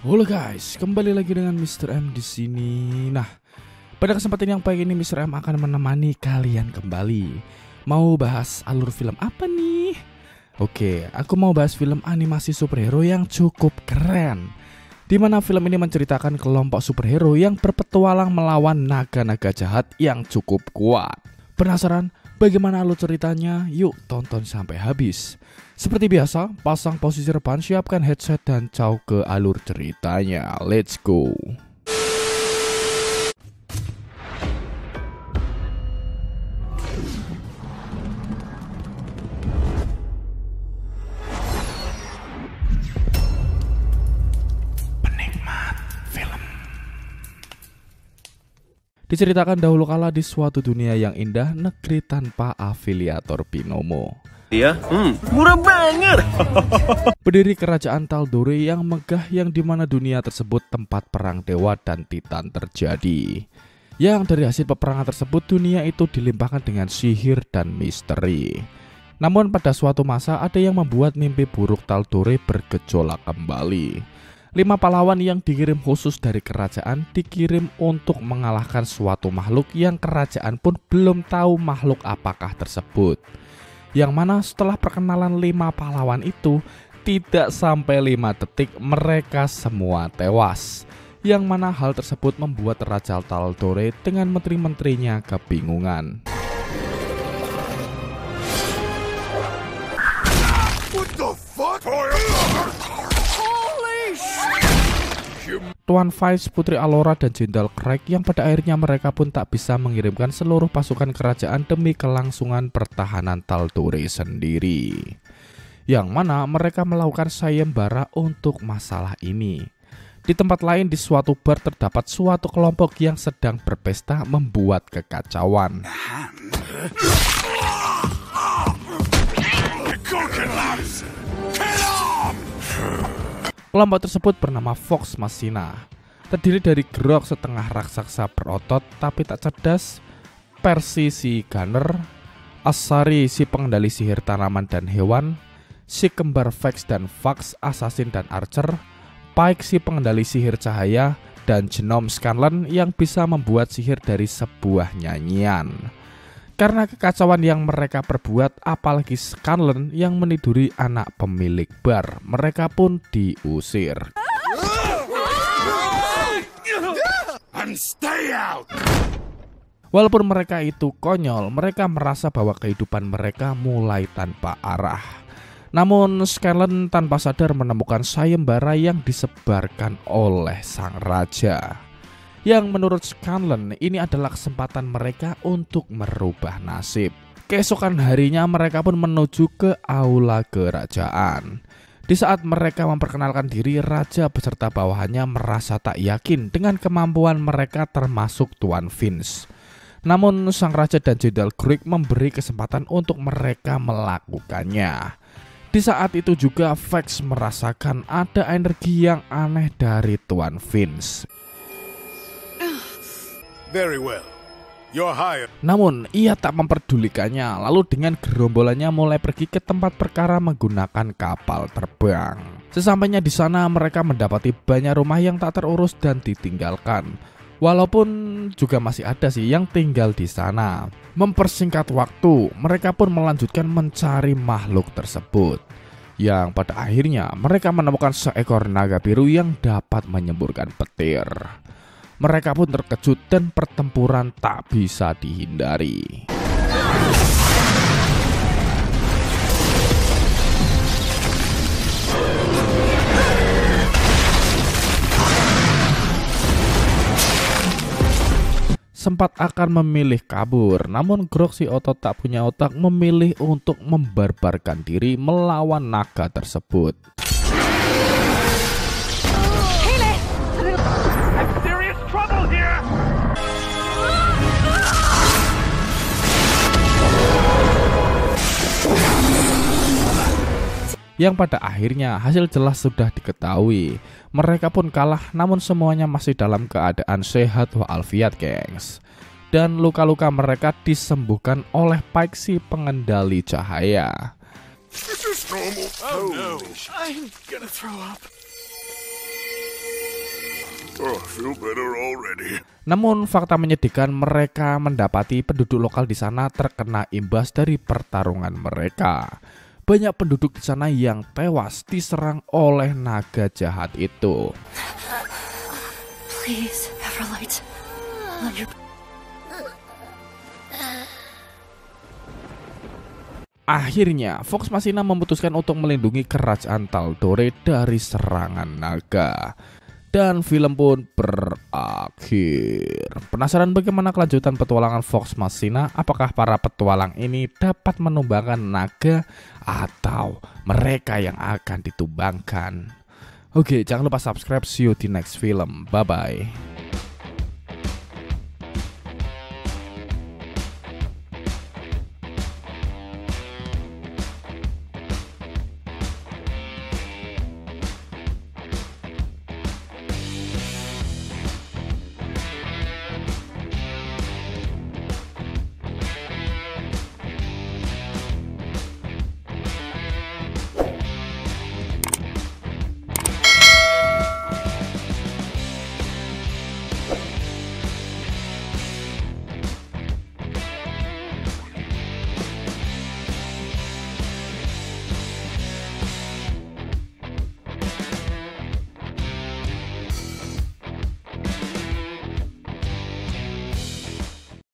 Halo guys, kembali lagi dengan Mr. M di sini. Nah, pada kesempatan yang baik ini Mr. M akan menemani kalian kembali. Mau bahas alur film apa nih? Oke, aku mau bahas film animasi superhero yang cukup keren. Dimana film ini menceritakan kelompok superhero yang berpetualang melawan naga-naga jahat yang cukup kuat. Penasaran bagaimana alur ceritanya? Yuk tonton sampai habis. Seperti biasa, pasang posisi rebahan, siapkan headset dan caw ke alur ceritanya. Let's go. Penikmat film. Diceritakan dahulu kala di suatu dunia yang indah, negeri tanpa afiliator binomo. Ya, murah banget. Berdiri kerajaan Tal'Dorei yang megah, yang dimana dunia tersebut tempat perang dewa dan titan terjadi. Yang dari hasil peperangan tersebut dunia itu dilimpahkan dengan sihir dan misteri. Namun pada suatu masa ada yang membuat mimpi buruk Tal'Dorei bergejolak kembali. 5 pahlawan yang dikirim khusus dari kerajaan dikirim untuk mengalahkan suatu makhluk yang kerajaan pun belum tahu makhluk apakah tersebut. Yang mana setelah perkenalan 5 pahlawan itu, tidak sampai 5 detik mereka semua tewas. Yang mana hal tersebut membuat Raja Tal'Dorei dengan menteri-menterinya kebingungan. What the fuck? Tuan Vice, Putri Allura, dan Jenderal Craig yang pada akhirnya mereka pun tak bisa mengirimkan seluruh pasukan kerajaan demi kelangsungan pertahanan Tal'Dorei sendiri. Yang mana mereka melakukan sayembara untuk masalah ini. Di tempat lain di suatu bar terdapat suatu kelompok yang sedang berpesta membuat kekacauan. Kelompok tersebut bernama Vox Machina, terdiri dari Grog setengah raksasa berotot tapi tak cerdas, Percy si gunner, Asari si pengendali sihir tanaman dan hewan, si kembar Vex dan Vax assassin dan archer, Pike si pengendali sihir cahaya, dan Genome Scanlan yang bisa membuat sihir dari sebuah nyanyian. Karena kekacauan yang mereka perbuat, apalagi Scanlan yang meniduri anak pemilik bar, mereka pun diusir. And stay out. Walaupun mereka itu konyol, mereka merasa bahwa kehidupan mereka mulai tanpa arah. Namun Scanlan tanpa sadar menemukan sayembara yang disebarkan oleh sang raja. Yang menurut Scanlan ini adalah kesempatan mereka untuk merubah nasib. Keesokan harinya mereka pun menuju ke aula kerajaan. Di saat mereka memperkenalkan diri, raja beserta bawahannya merasa tak yakin dengan kemampuan mereka termasuk Tuan Vince. Namun sang raja dan Jenderal Craig memberi kesempatan untuk mereka melakukannya. Di saat itu juga Vex merasakan ada energi yang aneh dari Tuan Vince. Very well. You're hired. Namun ia tak memperdulikannya, lalu dengan gerombolannya mulai pergi ke tempat perkara menggunakan kapal terbang. Sesampainya di sana mereka mendapati banyak rumah yang tak terurus dan ditinggalkan. Walaupun juga masih ada sih yang tinggal di sana. Mempersingkat waktu, mereka pun melanjutkan mencari makhluk tersebut. Yang pada akhirnya mereka menemukan seekor naga biru yang dapat menyemburkan petir. Mereka pun terkejut dan pertempuran tak bisa dihindari. Sempat akan memilih kabur, namun Grog si otot tak punya otak memilih untuk membarbarkan diri melawan naga tersebut. Yang pada akhirnya hasil jelas sudah diketahui. Mereka pun kalah, namun semuanya masih dalam keadaan sehat walafiat, gengs. Dan luka-luka mereka disembuhkan oleh Pike si pengendali cahaya. Is this normal? Oh no, I'm gonna throw up. Oh, I feel better already. Namun fakta menyedihkan, mereka mendapati penduduk lokal di sana terkena imbas dari pertarungan mereka. Banyak penduduk di sana yang tewas diserang oleh naga jahat itu. Please, Everlight. Let your... Akhirnya, Vox Machina memutuskan untuk melindungi kerajaan Tal'Dorei dari serangan naga. Dan film pun berakhir. Penasaran bagaimana kelanjutan petualangan Vox Machina? Apakah para petualang ini dapat menumbangkan naga atau mereka yang akan ditumbangkan? Oke, jangan lupa subscribe. See you di next film. Bye-bye.